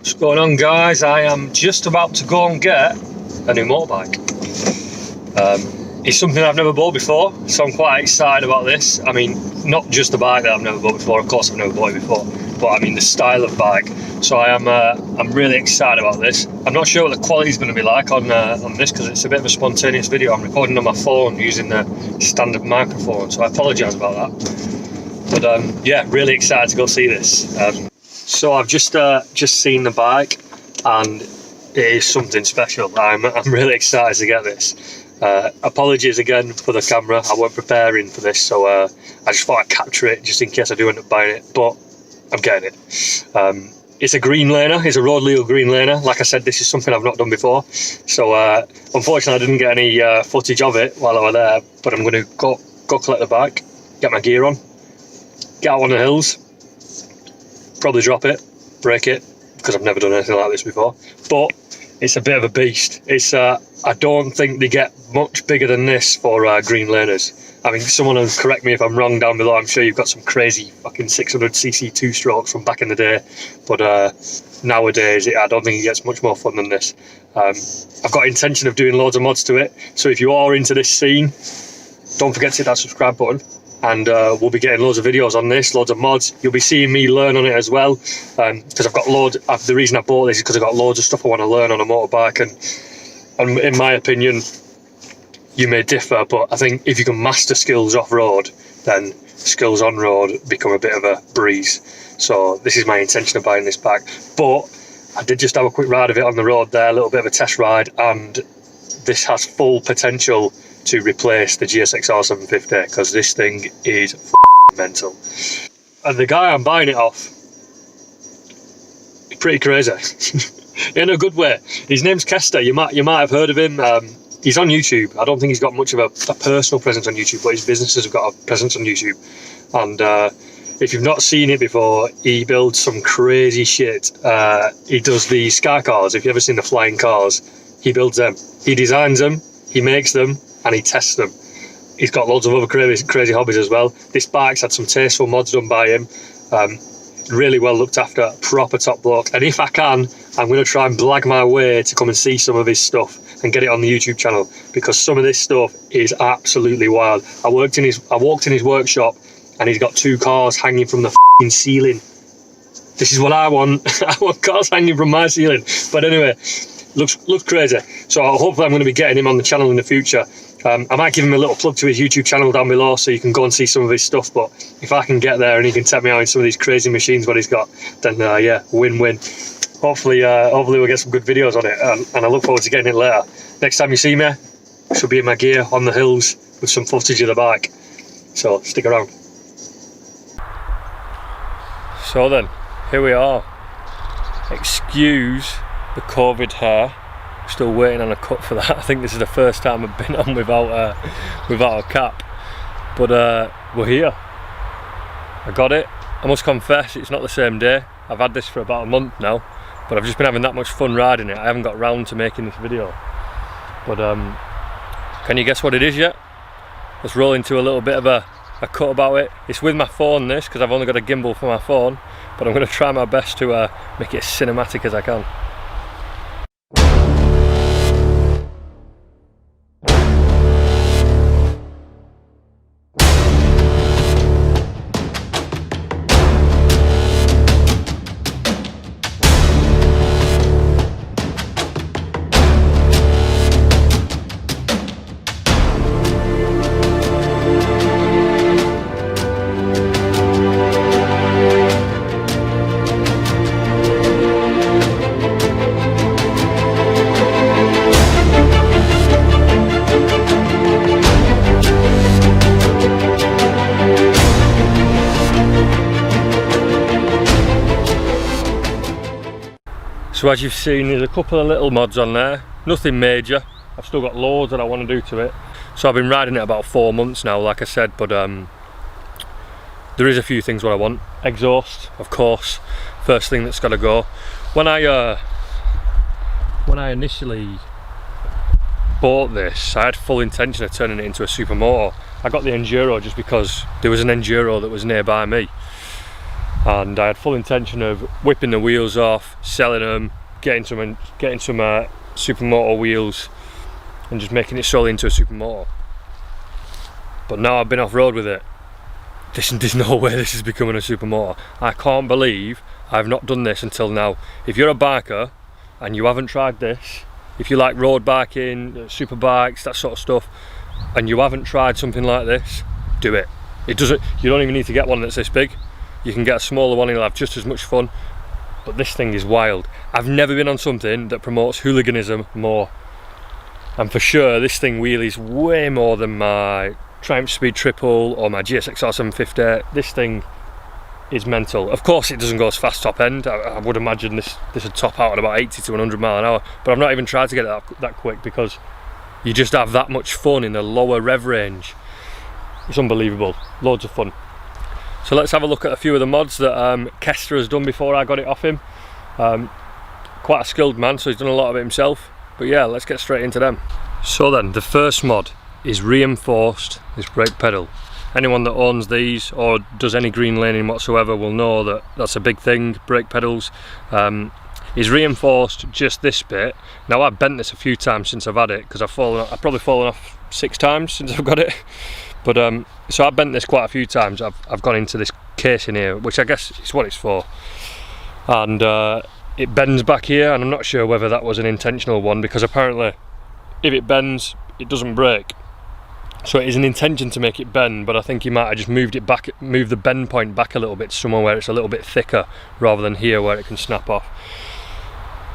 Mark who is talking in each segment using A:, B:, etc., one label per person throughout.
A: What's going on, guys? I am just about to go and get a new motorbike. It's something I've never bought before, so I'm quite excited about this. I mean, not just the bike that I've never bought before, of course I've never bought it before, but I mean the style of bike. So I'm really excited about this. I'm not sure what the quality is going to be like on this, because it's a bit of a spontaneous video. I'm recording on my phone using the standard microphone, so I apologise about that. But yeah, really excited to go see this. So I've just seen the bike, and it is something special. I'm really excited to get this. Apologies again for the camera. I weren't preparing for this, so I just thought I'd capture it just in case I do end up buying it. But I'm getting it. It's a green laner. It's a road legal green laner. Like I said, this is something I've not done before. So unfortunately, I didn't get any footage of it while I was there. But I'm going to go collect the bike, get my gear on, get out on the hills. Probably drop it, break it, because I've never done anything like this before. But it's a bit of a beast. It's I don't think they get much bigger than this for green laners. I mean, someone will correct me if I'm wrong down below. I'm sure you've got some crazy fucking 600cc two-strokes from back in the day, but nowadays I don't think it gets much more fun than this. I've got intention of doing loads of mods to it, so if you are into this scene, don't forget to hit that subscribe button. And we'll be getting loads of videos on this, loads of mods. You'll be seeing me learn on it as well, because I've got loads. The reason I bought this is because I've got loads of stuff I want to learn on a motorbike, and in my opinion, you may differ, but I think if you can master skills off-road, then skills on-road become a bit of a breeze. So this is my intention of buying this bike. But I did just have a quick ride of it on the road there, a little bit of a test ride, and this has full potential to replace the GSX-R 750, because this thing is mental. And the guy I'm buying it off is pretty crazy. In a good way. His name's Kester. You might have heard of him. He's on YouTube. I don't think he's got much of a personal presence on YouTube, but his businesses have got a presence on YouTube. And if you've not seen it before, he builds some crazy shit. He does the sky cars. If you've ever seen the flying cars, he builds them. He designs them, he makes them, and he tests them. He's got loads of other crazy hobbies as well. This bike's had some tasteful mods done by him. Really well looked after, proper top bloke. And if I can, I'm going to try and blag my way to come and see some of his stuff and get it on the YouTube channel, because some of this stuff is absolutely wild. I walked in his workshop, and he's got 2 cars hanging from the f***ing ceiling. This is what I want. I want cars hanging from my ceiling. But anyway, looks crazy. So hopefully I'm going to be getting him on the channel in the future. I might give him a little plug to his YouTube channel down below, so you can go and see some of his stuff. But if I can get there and he can take me out in some of these crazy machines what he's got, then yeah, win-win. Hopefully we'll get some good videos on it, and I look forward to getting it later. Next time you see me, I should be in my gear on the hills with some footage of the bike. So stick around. So then, here we are. Excuse the COVID hair. Still waiting on a cut for that. I think this is the first time I've been on without a cap. But we're here. I got it. I must confess, it's not the same day. I've had this for about a month now, but I've just been having that much fun riding it. I haven't got round to making this video. But can you guess what it is yet? Let's roll into a little bit of a cut about it. It's with my phone, this, because I've only got a gimbal for my phone, but I'm going to try my best to make it as cinematic as I can. So as you've seen, there's a couple of little mods on there, nothing major. I've still got loads that I want to do to it. So I've been riding it about 4 months now, like I said, but there is a few things what I want. Exhaust, of course, first thing that's got to go. When I initially bought this, I had full intention of turning it into a supermoto. I got the Enduro just because there was an Enduro that was nearby me. and I had full intention of whipping the wheels off, selling them, getting some supermoto wheels and just making it solely into a supermoto. But now I've been off-road with it, there's no way this is becoming a supermoto. I can't believe I've not done this until now. If you're a biker and you haven't tried this, if you like road biking, super bikes, that sort of stuff, and you haven't tried something like this, do it. You don't even need to get one that's this big. You can get a smaller one and you'll have just as much fun. But this thing is wild. I've never been on something that promotes hooliganism more. And for sure, this thing wheelies way more than my Triumph Speed Triple or my GSXR 750. This thing is mental. Of course it doesn't go as fast top end. I would imagine this would top out at about 80 to 100 mile an hour, but I've not even tried to get it that quick because you just have that much fun in the lower rev range. It's unbelievable, loads of fun. So let's have a look at a few of the mods that Kester has done before I got it off him. Quite a skilled man, so he's done a lot of it himself, but yeah, let's get straight into them. So then, the first mod is reinforced this brake pedal. Anyone that owns these or does any green laning whatsoever will know that that's a big thing, brake pedals. Is reinforced just this bit. Now I've bent this a few times since I've had it because I've probably fallen off 6 times since I've got it. But so I've bent this quite a few times. I've gone into this case in here, which I guess is what it's for. And it bends back here, and I'm not sure whether that was an intentional one because apparently if it bends, it doesn't break. So it is an intention to make it bend, but I think he might have just moved the bend point back a little bit somewhere where it's a little bit thicker rather than here where it can snap off.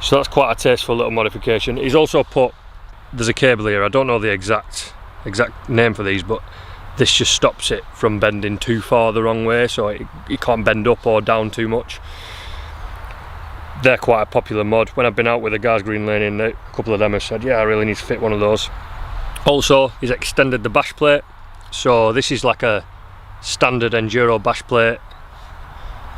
A: So that's quite a tasteful little modification. He's also put, there's a cable here, I don't know the exact name for these, but this just stops it from bending too far the wrong way, so it can't bend up or down too much. They're quite a popular mod. When I've been out with the guys green laning, a couple of them have said, yeah, I really need to fit one of those. Also, he's extended the bash plate, so this is like a standard enduro bash plate.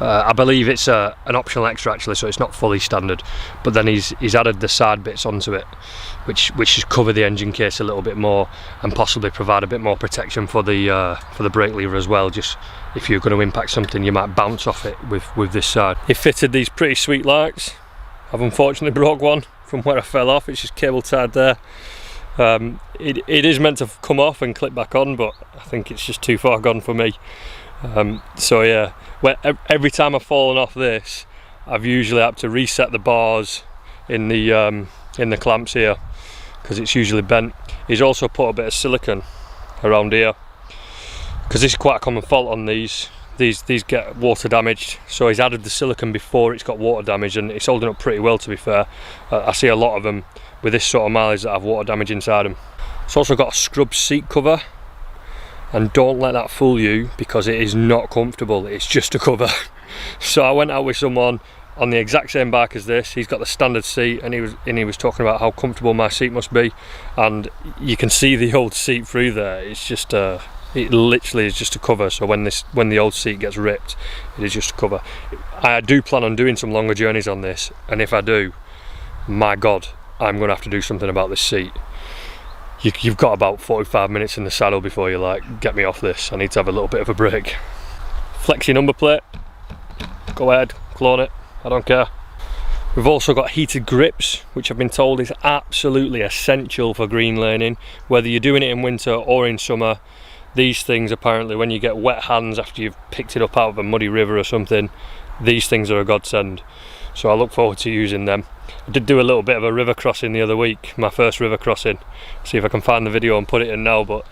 A: I believe it's an optional extra actually, so it's not fully standard. But then he's added the side bits onto it, which just cover the engine case a little bit more and possibly provide a bit more protection for the brake lever as well. Just if you're going to impact something, you might bounce off it with this side. He fitted these pretty sweet lights. I've unfortunately broke one from where I fell off. It's just cable tied there. It is meant to come off and clip back on, but I think it's just too far gone for me. So yeah, every time I've fallen off this, I've usually had to reset the bars in the clamps here because it's usually bent. He's also put a bit of silicone around here because this is quite a common fault on these. These get water damaged, so he's added the silicone before it's got water damage, and it's holding up pretty well, to be fair. I see a lot of them with this sort of mileage that have water damage inside them. It's also got a scrub seat cover, and don't let that fool you because it is not comfortable, it's just a cover. So I went out with someone on the exact same bike as this. He's got the standard seat, and he was talking about how comfortable my seat must be, and you can see the old seat through there. It's just it literally is just a cover, so when the old seat gets ripped, it is just a cover. I do plan on doing some longer journeys on this, and if I do, my god, I'm going to have to do something about this seat. You've got about 45 minutes in the saddle before you're like, get me off this, I need to have a little bit of a break. Flexi number plate, go ahead, clone it, I don't care. We've also got heated grips, which I've been told is absolutely essential for green laning, whether you're doing it in winter or in summer. These things apparently, when you get wet hands after you've picked it up out of a muddy river or something, these things are a godsend. So I look forward to using them. I did do a little bit of a river crossing the other week, my first river crossing. See if I can find the video and put it in now, but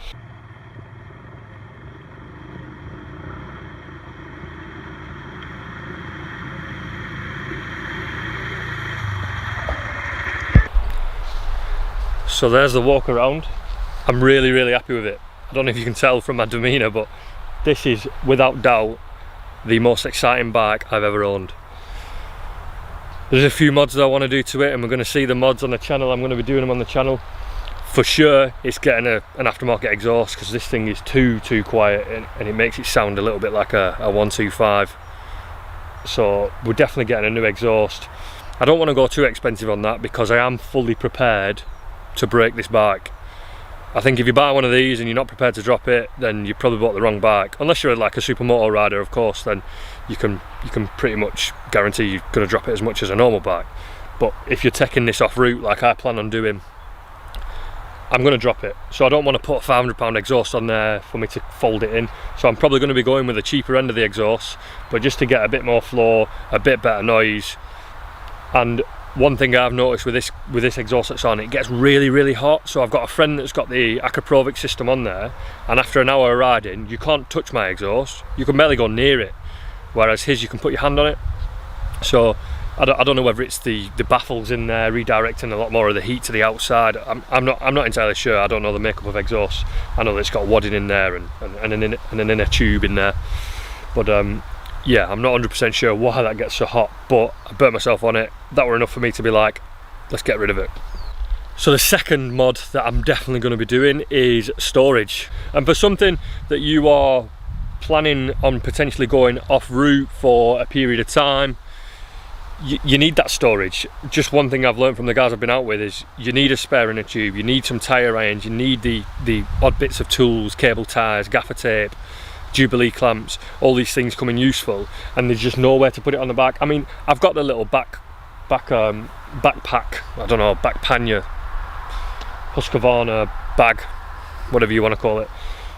A: so there's the walk around. I'm really happy with it. I don't know if you can tell from my demeanour, but this is without doubt the most exciting bike I've ever owned. There's a few mods that I want to do to it, and we're going to see the mods on the channel. I'm going to be doing them on the channel. For sure, it's getting an aftermarket exhaust because this thing is too quiet, and it makes it sound a little bit like a 125. So we're definitely getting a new exhaust. I don't want to go too expensive on that because I am fully prepared to break this bike. I think if you buy one of these and you're not prepared to drop it, then you probably bought the wrong bike. Unless you're like a supermoto rider, of course, then you can pretty much guarantee you're going to drop it as much as a normal bike. But if you're taking this off route like I plan on doing, I'm going to drop it. So I don't want to put a £500 exhaust on there for me to fold it in. So I'm probably going to be going with the cheaper end of the exhaust, but just to get a bit more floor, a bit better noise. And one thing I've noticed with this exhaust that's on, it gets really hot. So I've got a friend that's got the Akrapovic system on there, and after an hour of riding, you can't touch my exhaust. You can barely go near it, whereas his, you can put your hand on it. So I don't know whether it's the baffles in there redirecting a lot more of the heat to the outside. I'm not entirely sure. I don't know the makeup of exhaust. I know that it's got wadding in there and an inner tube in there, but yeah, I'm not 100% sure why that gets so hot, but I burnt myself on it. That were enough for me to be like, let's get rid of it. So the second mod that I'm definitely going to be doing is storage. And for something that you are planning on potentially going off route for a period of time, you need that storage. Just one thing I've learned from the guys I've been out with is you need a spare inner tube, you need some tyre irons, you need the odd bits of tools, cable ties, gaffer tape, Jubilee clamps. All these things come in useful, and there's just nowhere to put it on the back. I mean, I've got the little backpack, I don't know, back pannier, Husqvarna bag, whatever you want to call it.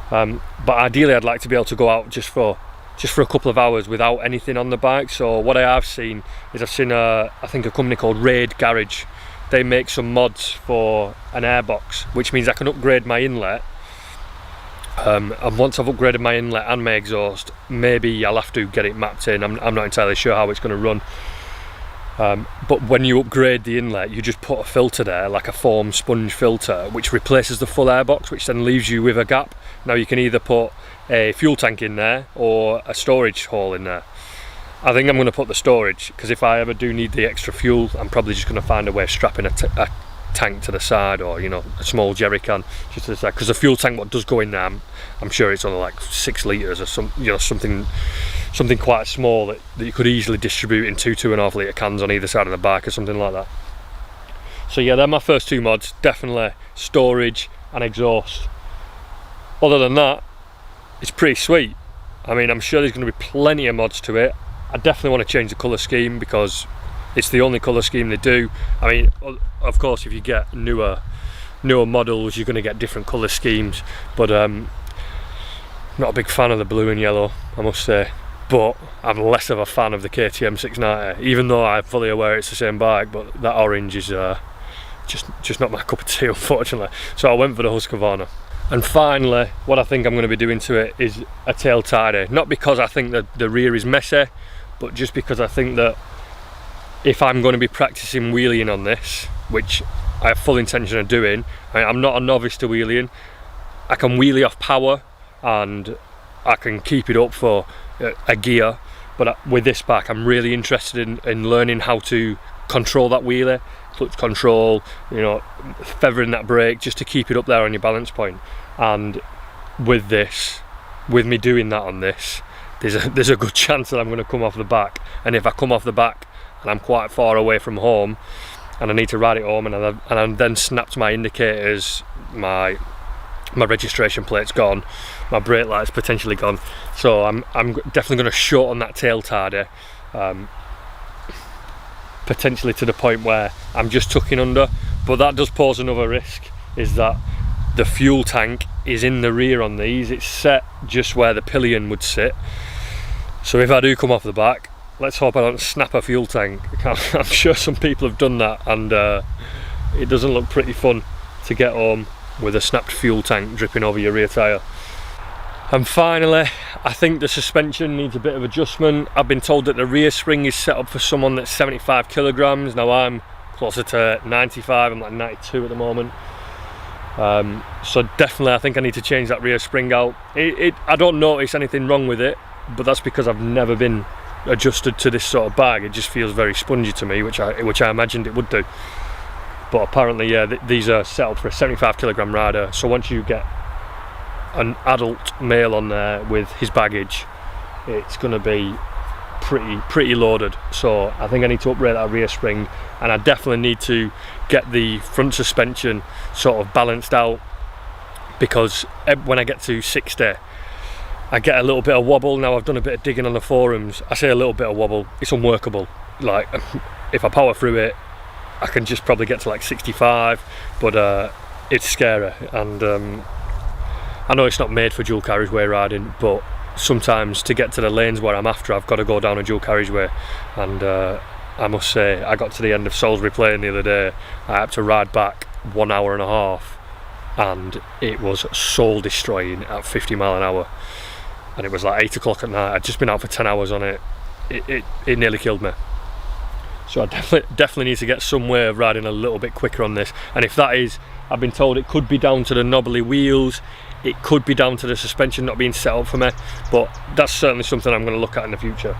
A: But ideally I'd like to be able to go out just for a couple of hours without anything on the bike. So what I have seen is I think a company called Raid Garage. They make some mods for an airbox, which means I can upgrade my inlet. And once I've upgraded my inlet and my exhaust, maybe I'll have to get it mapped in. I'm not entirely sure how it's going to run. But when you upgrade the inlet, you just put a filter there, like a foam sponge filter, which replaces the full airbox, which then leaves you with a gap. Now you can either put a fuel tank in there or a storage hole in there. I think I'm going to put the storage, because if I ever do need the extra fuel, I'm probably just going to find a way of strapping a tank to the side, or a small jerry can just to the side, because the fuel tank what does go in there, I'm sure it's only like 6 litres or something quite small that you could easily distribute in 2.5 litre cans on either side of the bike or something like that. So yeah, they're my first two mods, definitely storage and exhaust. Other than that, it's pretty sweet. I mean, I'm sure there's going to be plenty of mods to it. I definitely want to change the colour scheme, because it's the only colour scheme they do. I mean, of course, if you get newer models, you're going to get different colour schemes, but not a big fan of the blue and yellow, I must say. But I'm less of a fan of the KTM 690, even though I'm fully aware it's the same bike, but that orange is just not my cup of tea, unfortunately. So I went for the Husqvarna. And finally, what I think I'm going to be doing to it is a tail tidy. Not because I think that the rear is messy, but just because I think that if I'm going to be practicing wheeling on this, which I have full intention of doing, I'm not a novice to wheeling. I can wheelie off power and I can keep it up for a gear, but with this bike I'm really interested in learning how to control that wheelie, clutch control, feathering that brake, just to keep it up there on your balance point. And with me doing that on this, there's a good chance that I'm going to come off the back, and if I come off the back and I'm quite far away from home and I need to ride it home, and I've then snapped my indicators, my registration plate's gone, my brake light's potentially gone, so I'm definitely going to shorten that tail tidy, potentially to the point where I'm just tucking under. But that does pose another risk, is that the fuel tank is in the rear on these. It's set just where the pillion would sit, so if I do come off the back, let's hope I don't snap a fuel tank. I'm sure some people have done that, and it doesn't look pretty fun to get home with a snapped fuel tank dripping over your rear tyre. And finally, I think the suspension needs a bit of adjustment. I've been told that the rear spring is set up for someone that's 75 kilograms. Now I'm closer to 95, I'm like 92 at the moment. So definitely I think I need to change that rear spring out. I don't notice anything wrong with it, but that's because I've never been adjusted to this sort of bag. It just feels very spongy to me, which I imagined it would do. But apparently, yeah, these are set up for a 75 kilogram rider, so once you get an adult male on there with his baggage, it's going to be pretty loaded. So I think I need to upgrade that rear spring, and I definitely need to get the front suspension sort of balanced out, because when I get to 60, I get a little bit of wobble. Now I've done a bit of digging on the forums. I say a little bit of wobble, it's unworkable. Like, if I power through it, I can just probably get to like 65, but it's scary. And I know it's not made for dual carriageway riding, but sometimes to get to the lanes where I'm after, I've got to go down a dual carriageway. And I must say, I got to the end of Salisbury Plain the other day. I had to ride back 1 hour and a half, and it was soul destroying at 50 mile an hour. And it was like 8 o'clock at night. I'd just been out for 10 hours on it. It nearly killed me. So I definitely need to get some way of riding a little bit quicker on this. And if that is, I've been told it could be down to the knobbly wheels, it could be down to the suspension not being set up for me, but that's certainly something I'm going to look at in the future.